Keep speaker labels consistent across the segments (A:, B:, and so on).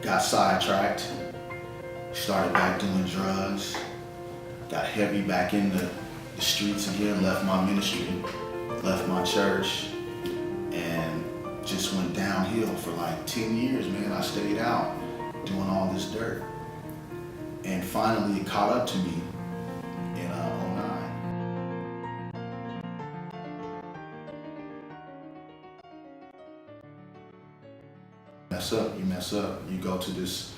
A: got sidetracked, started back doing drugs, got heavy back in the streets again, left my ministry, left my church, and just went downhill for like 10 years, man. I stayed out doing all this dirt. And finally it caught up to me in '09. You mess up, you go to this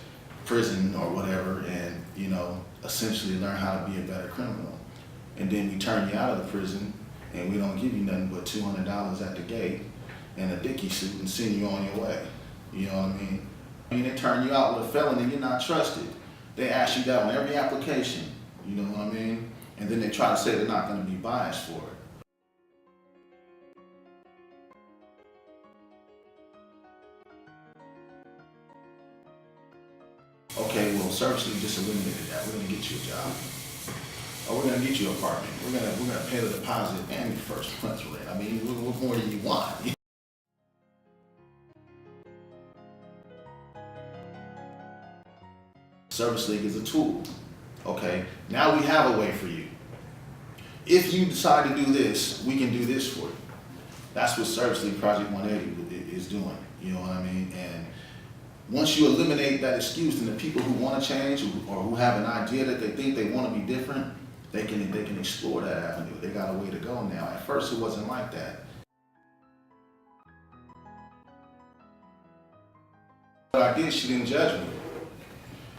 A: prison or whatever and, you know, essentially learn how to be a better criminal. And then we turn you out of the prison and we don't give you nothing but $200 at the gate and a dicky suit and send you on your way. You know what I mean? They turn you out with a felony, you're not trusted. They ask you that on every application, you know what I mean? And then they try to say they're not going to be biased for it. Okay, well, Service League just eliminated that. We're going to get you a job. Or we're going to get you an apartment. We're going to pay the deposit and your first month's rent. I mean, what more do you want? Service League is a tool. Okay, now we have a way for you. If you decide to do this, we can do this for you. That's what Service League Project 180 is doing. You know what I mean? And once you eliminate that excuse, then the people who want to change or who have an idea that they think they want to be different, they can explore that avenue. They got a way to go now. At first, it wasn't like that. But I did, she didn't judge me.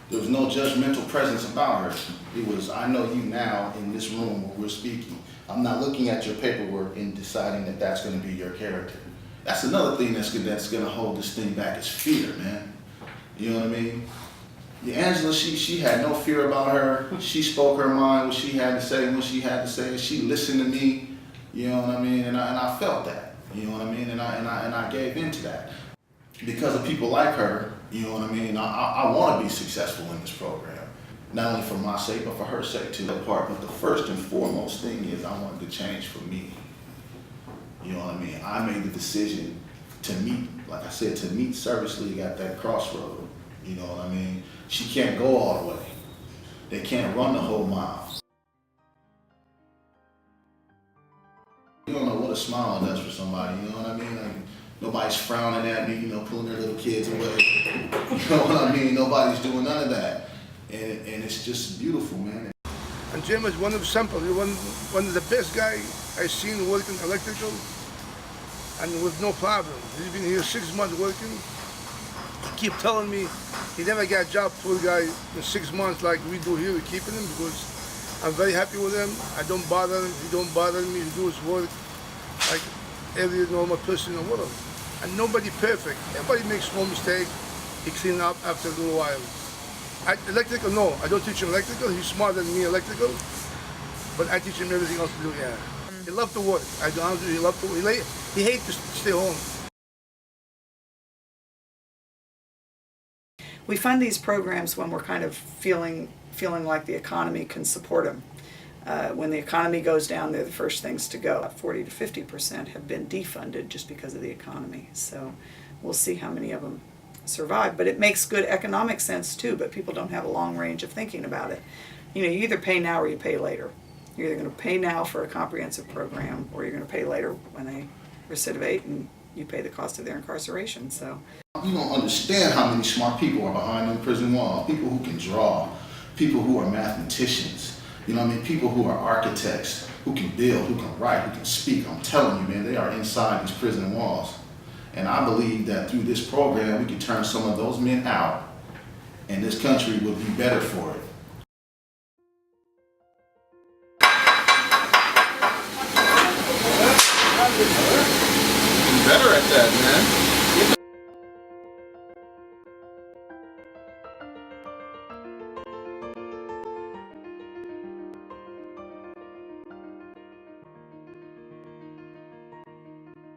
A: There was no judgmental presence about her. It was, I know you now in this room where we're speaking. I'm not looking at your paperwork and deciding that that's going to be your character. That's another thing that's going to hold this thing back is fear, man. You know what I mean? Yeah, Angela, she had no fear about her. She spoke her mind, what she had to say, when she had to say it. She listened to me, you know what I mean? And I felt that, you know what I mean? And I gave into that. Because of people like her, you know what I mean? I want to be successful in this program. Not only for my sake, but for her sake too. But the first and foremost thing is I wanted to change for me. You know what I mean? I made the decision to meet, like I said, to meet Service League at that crossroad. You know what I mean? She can't go all the way. They can't run the whole mile. You don't know what a smile does for somebody, you know what I mean? Like, nobody's frowning at me, you know, pulling their little kids away. You know what I mean? Nobody's doing none of that. And it's just beautiful, man.
B: And Jim is one of simple. He's one of the best guy I've seen working electrical and with no problem. He's been here 6 months working. He keep telling me he never got a job for a guy in 6 months like we do here. We're keeping him because I'm very happy with him. I don't bother him. He don't bother me. He do his work like every normal person in the world. And nobody perfect. Everybody makes no mistake. He clean up after a little while. Electrical, no. I don't teach him electrical. He's smarter than me electrical. But I teach him everything else to do, yeah. He loves to work. I don't know, he loves to work. He hates to stay home.
C: We fund these programs when we're kind of feeling like the economy can support them. When the economy goes down, they're the first things to go. 40 to 50% have been defunded just because of the economy. So we'll see how many of them survive. But it makes good economic sense too, but people don't have a long range of thinking about it. You know, you either pay now or you pay later. You're either going to pay now for a comprehensive program or you're going to pay later when they recidivate and you pay the cost of their incarceration. So
A: you don't understand how many smart people are behind them prison walls. People who can draw, people who are mathematicians, you know what I mean? People who are architects, who can build, who can write, who can speak. I'm telling you, man, they are inside these prison walls. And I believe that through this program, we can turn some of those men out and this country would be better for it. Be better at that, man.